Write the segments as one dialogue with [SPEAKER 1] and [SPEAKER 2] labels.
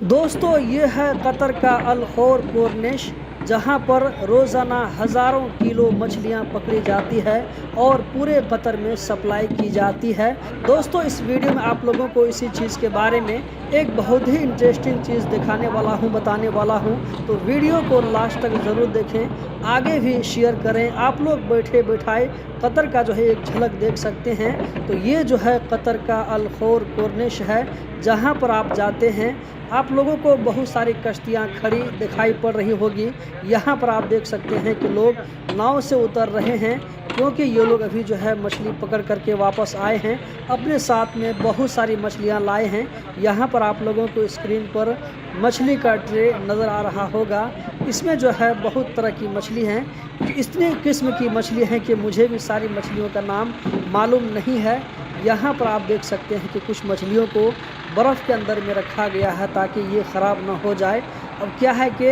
[SPEAKER 1] दोस्तों ये है कतर का अल खौर कॉर्निश, जहाँ पर रोज़ाना हज़ारों किलो मछलियाँ पकड़ी जाती है और पूरे कतर में सप्लाई की जाती है। दोस्तों इस वीडियो में आप लोगों को इसी चीज़ के बारे में एक बहुत ही इंटरेस्टिंग चीज़ दिखाने वाला हूँ, बताने वाला हूँ। तो वीडियो को लास्ट तक ज़रूर देखें, आगे भी शेयर करें। आप लोग बैठे बैठाए कतर का जो है एक झलक देख सकते हैं। तो ये जो है कतर का अल खौर कॉर्निश है, जहाँ पर आप जाते हैं आप लोगों को बहुत सारी कश्तियाँ खड़ी दिखाई पड़ रही होगी। यहाँ पर आप देख सकते हैं कि लोग नाव से उतर रहे हैं, क्योंकि ये लोग अभी जो है मछली पकड़ करके वापस आए हैं। अपने साथ में बहुत सारी मछलियाँ लाए हैं। यहाँ पर आप लोगों को स्क्रीन पर मछली का ट्रे नज़र आ रहा होगा। इसमें जो है बहुत तरह की मछली हैं। इतनी किस्म की मछली हैं कि मुझे भी सारी मछलियों का नाम मालूम नहीं है। यहाँ पर आप देख सकते हैं कि कुछ मछलियों को बर्फ़ के अंदर में रखा गया है ताकि ये ख़राब ना हो जाए। अब क्या है कि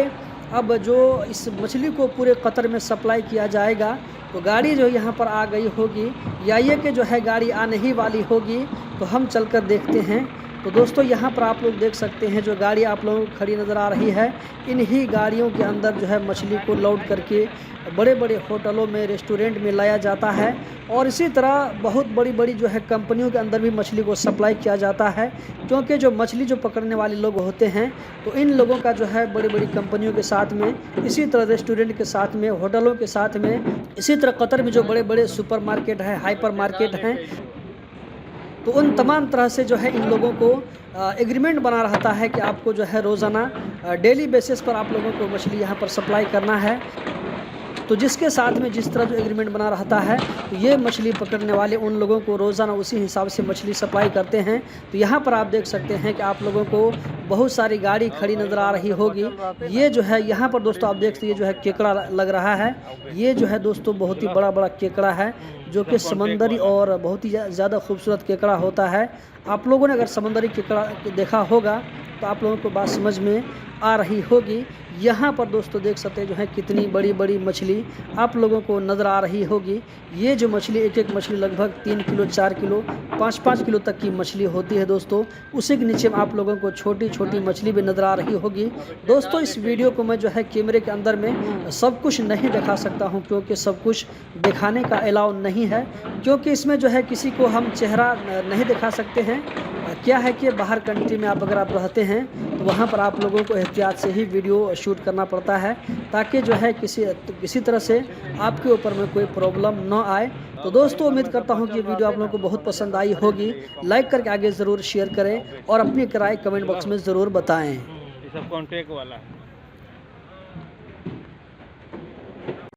[SPEAKER 1] अब जो इस मछली को पूरे कतर में सप्लाई किया जाएगा, तो गाड़ी जो यहाँ पर आ गई होगी या ये कि जो है गाड़ी आने ही वाली होगी, तो हम चलकर देखते हैं। तो दोस्तों यहाँ पर आप लोग देख सकते हैं जो गाड़ी आप लोगों को खड़ी नज़र आ रही है, इन्हीं गाड़ियों के अंदर जो है मछली को लोड करके बड़े बड़े होटलों में, रेस्टोरेंट में लाया जाता है। और इसी तरह बहुत बड़ी बड़ी जो है कंपनियों के अंदर भी मछली को सप्लाई किया जाता है, क्योंकि जो मछली जो पकड़ने वाले लोग होते हैं, तो इन लोगों का जो है बड़ी बड़ी कंपनियों के साथ में, इसी तरह रेस्टोरेंट के साथ में, होटलों के साथ में, इसी तरह कतर में जो बड़े बड़े सुपर मार्केट है, हाइपर मार्केट हैं, तो उन तमाम तरह से जो है इन लोगों को एग्रीमेंट बना रहता है कि आपको जो है रोज़ाना डेली बेसिस पर आप लोगों को मछली यहाँ पर सप्लाई करना है। तो जिसके साथ में जिस तरह जो एग्रीमेंट बना रहता है, तो ये मछली पकड़ने वाले उन लोगों को रोज़ाना उसी हिसाब से मछली सप्लाई करते हैं। तो यहाँ पर आप देख सकते हैं कि आप लोगों को बहुत सारी गाड़ी खड़ी नज़र आ रही होगी। ये जो है यहाँ पर दोस्तों आप देख सकते हैं, ये जो है केकड़ा लग रहा है। ये जो है दोस्तों बहुत ही बड़ा बड़ा केकड़ा है, जो कि समंदरी और बहुत ही ज़्यादा खूबसूरत केकड़ा होता है। आप लोगों ने अगर समंदरी केकड़ा देखा होगा तो आप लोगों को बात समझ में आ रही होगी। यहाँ पर दोस्तों देख सकते हैं जो है कितनी बड़ी बड़ी मछली आप लोगों को नज़र आ रही होगी। ये जो मछली एक एक मछली लगभग 3 किलो 4 किलो 5-5 किलो तक की मछली होती है दोस्तों। उसी के नीचे में आप लोगों को छोटी छोटी मछली भी नज़र आ रही होगी। दोस्तों इस वीडियो को मैं जो है कैमरे के अंदर में सब कुछ नहीं दिखा सकता हूँ, क्योंकि सब कुछ दिखाने का अलाउ नहीं है, क्योंकि इसमें जो है किसी को हम चेहरा नहीं दिखा सकते हैं। क्या है कि बाहर कंट्री में अगर आप रहते हैं तो वहाँ पर आप लोगों को एहतियात से ही वीडियो शूट करना पड़ता है, ताकि जो है किसी तरह से आपके ऊपर में कोई प्रॉब्लम ना आए। तो दोस्तों उम्मीद करता हूँ कि वीडियो आप लोगों को बहुत पसंद आई होगी। लाइक करके आगे ज़रूर शेयर करें और अपनी राय कमेंट बॉक्स में ज़रूर बताएँ।
[SPEAKER 2] ये सब कॉन्ट्रैक्ट वाला है।